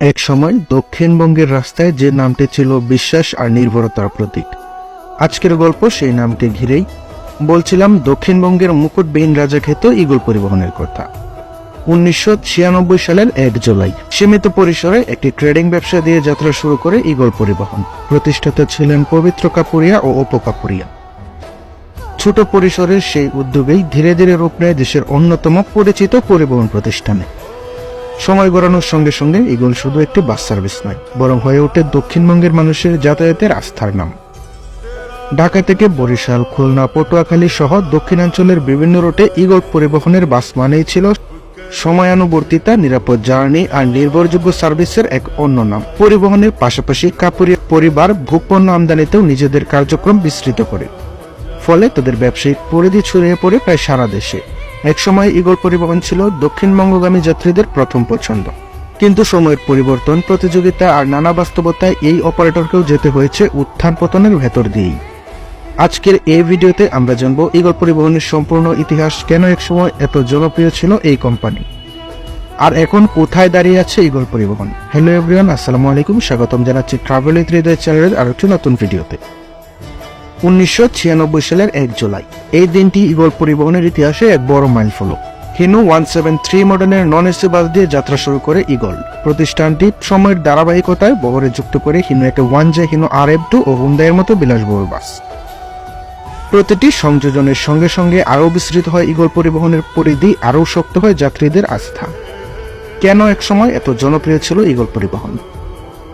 এক সময় দক্ষিণবঙ্গের রাস্তায় যে নামটি ছিল বিশ্বাস আর নির্ভরতার প্রতীক, আজকের গল্প সেই নামকে ঘিরেই। বলছিলাম দক্ষিণবঙ্গের মুকুটবিহীন রাজাখ্যাত ঈগল পরিবহনের কথা। 1996 সালের 1 জুলাই সীমিত পরিসরে একটি ট্রেডিং ব্যবসা দিয়ে যাত্রা শুরু করে ঈগল পরিবহন। প্রতিষ্ঠাতা ছিলেন পবিত্র কাপুরিয়া ও অপু কাপুরিয়া। ছোট পরিসরের সেই উদ্যোগেই ধীরে ধীরে রূপ নেয় দেশের অন্যতম পরিচিত পরিবহন প্রতিষ্ঠানে। সময় গড়ানোর সঙ্গে সঙ্গে ঈগল শুধু একটি বাস সার্ভিস নয়, বরং হয়ে ওঠে দক্ষিণবঙ্গের মানুষের যাতায়াতের আস্থার নাম। ঢাকা থেকে বরিশাল, খুলনা, পটুয়াখালী সহ দক্ষিণাঞ্চলের বিভিন্ন রুটে ঈগল পরিবহনের বাস মানেই ছিল সময়ানুবর্তিতা, নিরাপদ জার্নি আর নির্ভরযোগ্য সার্ভিসের এক অন্য নাম। পরিবহনের পাশাপাশি কাপুরিয়া পরিবার ভূপণ্য আমদানিতেও নিজেদের কার্যক্রম বিস্তৃত করে, ফলে তাদের ব্যবসায়িক পরিধি ছড়িয়ে পড়ে প্রায় সারা দেশে। একসময় ঈগল পরিবহন ছিল দক্ষিণবঙ্গগামী যাত্রীদের প্রথম পছন্দ, কিন্তু সময়ের পরিবর্তন, প্রতিযোগিতা আর নানা বাস্তবতায় এই অপারেটরকেও যেতে হয়েছে উত্থান পতনের ভেতর দিয়েই। আজকের এই ভিডিওতে আমরা জানব ঈগল পরিবহনের সম্পূর্ণ ইতিহাস, কেন একসময় এত জনপ্রিয় ছিল এই কোম্পানি, আর এখন কোথায় দাঁড়িয়ে আছে ঈগল পরিবহন। হ্যালো এভরিওয়ান, আসসালামু আলাইকুম, স্বাগতম জানাচ্ছি ট্রাভেল উইথ হৃদয় চ্যানেলের আরেকটি নতুন ভিডিওতে। 1996 সালের 1 জুলাই এই দিনটি ঈগল পরিবহনের ইতিহাসে এক বড় মাইলফলক। হিনো 173 মডেলের নন এসি বাস দিয়ে যাত্রা শুরু করে ঈগল। প্রতিষ্ঠানটি সময়ের ধারাবাহিকতায় বহরে যুক্ত করে হিনো একে 1J, হিনো RF2 ও হুন্ডাইয়ের মতো বিলাসবহুল বাস। প্রতিটি সংযোজনের সঙ্গে সঙ্গে আরও বিস্তৃত হয় ঈগল পরিবহনের পরিধি, আরও শক্ত হয় যাত্রীদের আস্থা। কেন একসময় এত জনপ্রিয় ছিল ঈগল পরিবহন?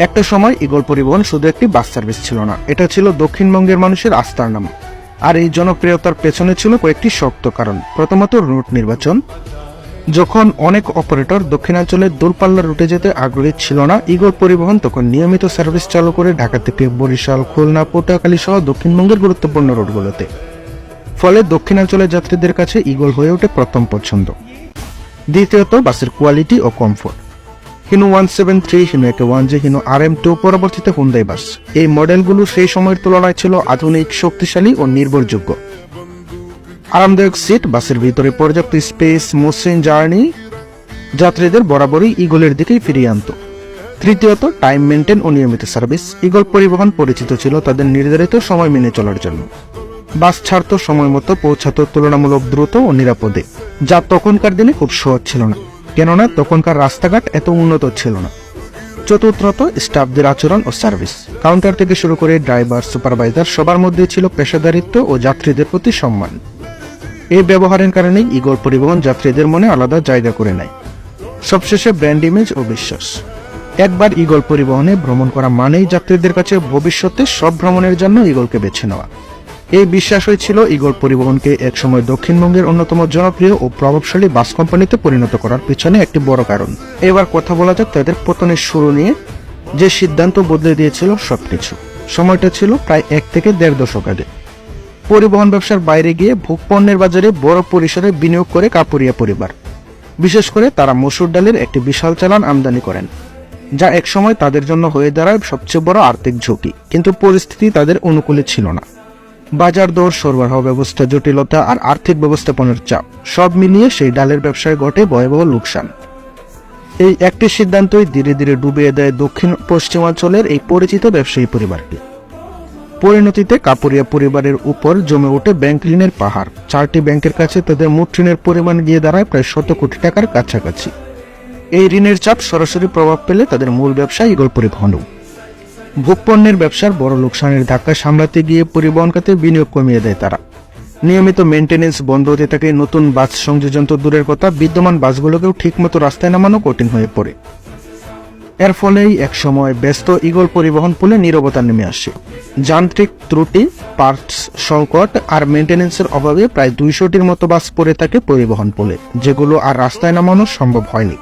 একটা সময় ঈগল পরিবহন শুধু একটি বাস সার্ভিস ছিল না, এটা ছিল দক্ষিণবঙ্গের মানুষের আস্থার নাম। আর এই জনপ্রিয়তার পেছনে ছিল কয়েকটি শক্ত কারণ। প্রথমত, রুট নির্বাচন। যখন অনেক অপারেটর দক্ষিণাঞ্চলের দূরপাল্লার রুটে যেতে আগ্রহী ছিল না, ঈগল পরিবহন তখন নিয়মিত সার্ভিস চালু করে ঢাকা থেকে বরিশাল, খুলনা, পটুয়াখালী সহ দক্ষিণবঙ্গের গুরুত্বপূর্ণ রুটগুলোতে। ফলে দক্ষিণাঞ্চলের যাত্রীদের কাছে ঈগল হয়ে ওঠে প্রথম পছন্দ। দ্বিতীয়ত, বাসের কোয়ালিটি ও কমফোর্ট। হিনো 173, হিনো একে 1J, হিনো RM2, পরবর্তীতে হুন্ডাই বাস, এই মডেলগুলো সেই সময়ের তুলনায় ছিল আধুনিক, শক্তিশালী ও নির্ভরযোগ্য। আরামদায়ক সিট, বাসের ভিতরে পর্যাপ্ত স্পেস, মসৃণ জার্নি যাত্রীদের বরাবরই ঈগলের দিকেই ফিরিয়ে আনত। তৃতীয়ত, টাইম মেনটেন ও নিয়মিত সার্ভিস। ঈগল পরিবহন পরিচিত ছিল তাদের নির্ধারিত সময় মেনে চলার জন্য। বাস ছাড়তো সময় মতো, পৌঁছাতো তুলনামূলক দ্রুত ও নিরাপদে, যা তখনকার দিনে খুব সহজ ছিল না, কেননা তখনকার রাস্তাঘাট এত উন্নত ছিল না। চতুর্থত, স্টাফদের আচরণ ও সার্ভিস। কাউন্টার থেকে শুরু করে ড্রাইভার, সুপারভাইজার সবার মধ্যে ছিল পেশাদারিত্ব ও যাত্রীদের প্রতি সম্মান। এই ব্যবহারের কারণেই ঈগল পরিবহন যাত্রীদের মনে আলাদা জায়গা করে নেয়। সবশেষে, ব্র্যান্ড ইমেজ ও বিশ্বাস। একবার ঈগল পরিবহনে ভ্রমণ করা মানেই যাত্রীদের কাছে ভবিষ্যতে সব ভ্রমণের জন্য ঈগলকে বেছে নেওয়া। এই বিশ্বাসই ছিল ঈগল পরিবহনকে একসময় দক্ষিণবঙ্গের অন্যতম জনপ্রিয় ও প্রভাবশালী বাস কোম্পানিতে পরিণত করার পিছনে একটি বড় কারণ। এবার কথা বলা যাক তাদের পতনের শুরু নিয়ে, যে সিদ্ধান্ত বদলে দিয়েছিল সবকিছু। সময়টা ছিল প্রায় 1 থেকে 1.5 দশক আগে। পরিবহন ব্যবসার বাইরে গিয়ে ভোগপণ্যের বাজারে বড় পরিসরে বিনিয়োগ করে কাপুরিয়া পরিবার। বিশেষ করে তারা মসুর ডালের একটি বিশাল চালান আমদানি করেন, যা একসময় তাদের জন্য হয়ে দাঁড়ায় সবচেয়ে বড় আর্থিক ঝুঁকি। কিন্তু পরিস্থিতি তাদের অনুকূলে ছিল না। বাজার দর, সরবরাহ ব্যবস্থা জটিলতা আর আর্থিক ব্যবস্থাপনার চাপ সব মিলিয়ে সেই ডালের ব্যবসায় ঘটে ভয়াবহ লোকসান। এই একটি সিদ্ধান্তই ধীরে ধীরে ডুবিয়ে দেয় দক্ষিণ পশ্চিমাঞ্চলের এই পরিচিত ব্যবসায়ী পরিবারকে। পরিণতিতে কাপুরিয়া পরিবারের উপর জমে ওঠে ব্যাংক ঋণের পাহাড়। 4টি ব্যাংকের কাছে তাদের মোট ঋণের পরিমাণ গিয়ে দাঁড়ায় প্রায় 100 কোটি টাকার কাছাকাছি। এই ঋণের চাপ সরাসরি প্রভাব পেলে তাদের মূল ব্যবসা ঈগল পরিবহনও। ভোগপণ্যের ব্যবসার বড় লোকসানের ধাক্কা সামলাতে গিয়ে পরিবহন খাতে বিনিয়োগ কমিয়ে দেয় তারা। নিয়মিত মেইনটেনেন্স বন্ধ হতে থাকে, নতুন বাস সংযোজন তো দূরের কথা, বিদ্যমান বাসগুলোকেও ঠিকমতো রাস্তায় নামানো কঠিন হয়ে পড়ে। এর ফলেই একসময় ব্যস্ত ঈগল পরিবহন পুলে নীরবতা নেমে আসে। যান্ত্রিক ত্রুটি, পার্টস সংকট আর মেইনটেনেন্সের অভাবে প্রায় 200টির মতো বাস পড়ে থাকে পরিবহন পুলে, যেগুলো আর রাস্তায় নামানো সম্ভব হয়নি।